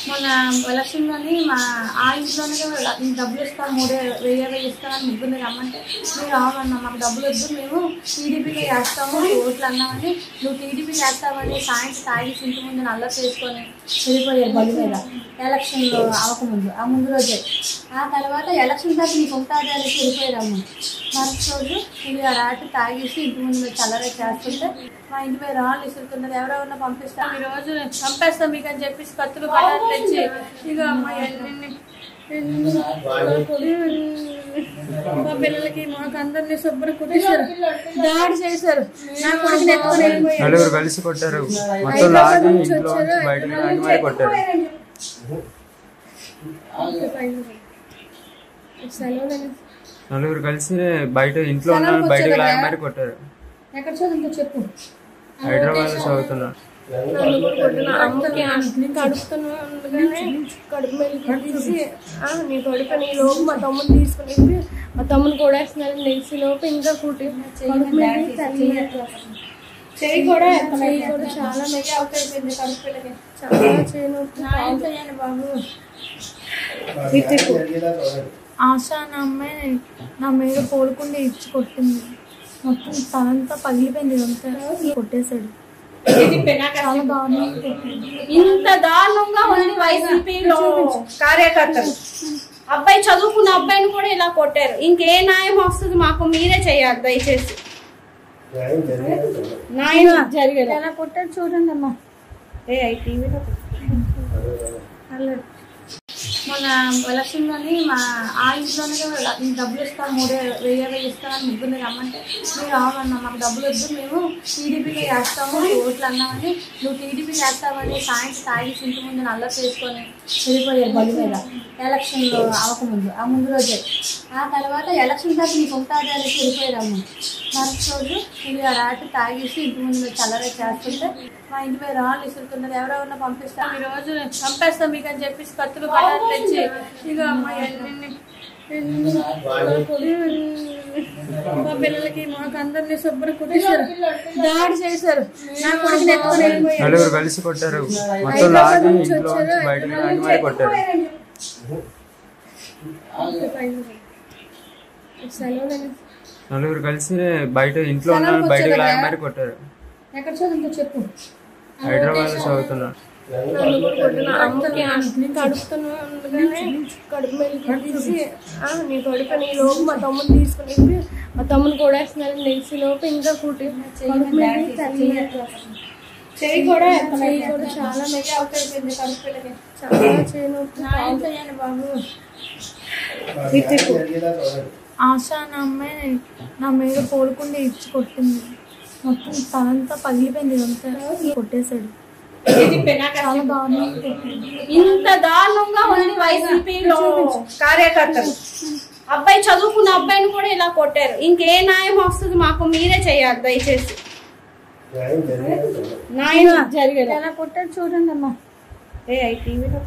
మన ఎలక్షన్లోని మా ఆ ఇంట్లోనే డబ్బులు ఇస్తాం 3,000 ఇస్తామని ముగ్గురిని రమ్మంటే మీరు అవునన్నా మాకు డబ్బులు వద్దు మేము టీడీపీకి వేస్తాము ఓట్లు అన్నామని నువ్వు టీడీపీకి వేస్తామని సాయంత్రం తాగేసి ఇంటి ముందు నల్ల చేసుకొని వెళ్ళిపోయారు బలి మీద ఎలక్షన్లో అవ్వకముందు ఆ ముందు రోజే. ఆ తర్వాత ఎలక్షన్ దాకా నీకు ఉంటుంది అనేసి వెళ్ళిపోయారమ్మ. మరుసటి రోజు ఇది రాత్రి తాగేసి ఇంటి ముందు చల్లరే చేస్తుంటే మా ఇంటి మీద రాళ్ళు ఇసురుతున్నారు. ఎవరెవరన్నా పంపిస్తాం ఈ రోజు చంపేస్తాం మీకు అని చెప్పేసి కత్తులు పడాలు తెచ్చి ఇక అమ్మాయి మా పిల్లలకి మాకు అందరినీ శుభ్రం కుట్టేశారు, దాడి చేశారు. నా కొడుకు నలుగురు కలిసి కొట్టారు. నలుగురు కలిసి బయట ఇంట్లో ఉన్న బయటకు లాగమని కొట్టారు. ఎక్కడ చదువుతుందో చెప్పు. హైదరాబాద్ లో చదువుతున్నారు. అమ్మకి కడుపుతున్నా ఉండగానే కడుపు మీద తీసి నీ కొడుకు నీ లోపు మా తమ్ముని తీసుకుని మా తమ్ముని కొడేస్తున్నారు. నెక్స్ట్ లోపు ఇంకా కుట్టి కడుపు మీద చెయ్యి కూడా చాలా నొప్పి అయిపోయింది. కడుపు చాలా చేయను బాబు. ఆశ నా అమ్మాయి నా మీద కోలుకుండా ఇచ్చి కొట్టింది. మొత్తం తనంతా పగిలిపోయింది. అంతా కొట్టేశాడు. చాలా బాగుంది. ఇంత దారుణంగా ఉంది వైసీపీలో కార్యకర్తలు. అబ్బాయి చదువుకున్న అబ్బాయిని కూడా ఇలా కొట్టారు. ఇంకే న్యాయం వస్తుంది మాకు మీరే చేయాలి దయచేసి. న్యాయం జరిగేది ఎలా కొట్టాడు చూడండి అమ్మా. టీవీలో మన ఎలక్షన్లోని మా ఆ ఇంట్లోనే డబ్బులు ఇస్తాం 3,000 ఇస్తామని ముగ్గురిని రమ్మంటే మీరు అవునన్నా మాకు డబ్బులు వద్దు మేము టీడీపీకి వేస్తాము ఓట్లు అన్నామని నువ్వు టీడీపీకి వేస్తామని సాయంత్రం తాగేసి ఇంటి ముందు నల్ల చేసుకొని వెళ్ళిపోయారు బలి మీద ఎలక్షన్లో అవ్వకముందు ఆ ముందు రోజే. ఆ తర్వాత ఎలక్షన్ దాకా నీకు ఉంటుంది అనేసి వెళ్ళిపోయారమ్మ. మరుసటి రోజు ఇది రాత్రి తాగేసి ఇంటి ముందు చల్లరే చేస్తుంటే మా ఇంటి మీద రాళ్ళు ఇసురుతున్నారు. ఎవరెవరన్నా పంపిస్తాం ఈ రోజు చంపేస్తాం మీకు అని చెప్పేసి కత్తులు పడాలు తెచ్చి ఇక అమ్మాయి మా పిల్లలకి మాకు అందరినీ శుభ్రం కుట్టేశారు, దాడి చేశారు. నా కొడుకు నలుగురు కలిసి కొట్టారు. కొట్టారు. నలుగురు కలిసి బయట ఇంట్లో ఉన్న బయటకు లాగమని కొట్టారు. ఎక్కడ చదువుతుందో చెప్పు. హైదరాబాద్ లో చదువుతున్నారు. అమ్మకి కడుపుతున్నా ఉండగానే కడుపు మీద తీసి నీ కొడుకు నీ లోపు మా తమ్ముని తీసుకుని మా తమ్ముని కొడేస్తున్నారు. నెక్స్ట్ లోపు ఇంకా కుట్టి కడుపు మీద చెయ్యి కూడా చాలా నొప్పి అయిపోయింది. కడుపు చాలా చేయను బాబు. ఆశ నా అమ్మాయి నా మీద కోలుకుండా ఇచ్చి కొట్టింది. మొత్తం తనంతా పగిలిపోయింది. అంతా కొట్టేశాడు. చాలా బాగుంది. ఇంత దారుణంగా ఉంది వైసీపీలో కార్యకర్తలు. అబ్బాయి చదువుకున్న అబ్బాయిని కూడా ఇలా కొట్టారు. ఇంకే న్యాయం వస్తుంది మాకు మీరే చేయాలి దయచేసి. న్యాయం జరిగేది ఎలా కొట్టాడు చూడండి అమ్మా. టీవీలో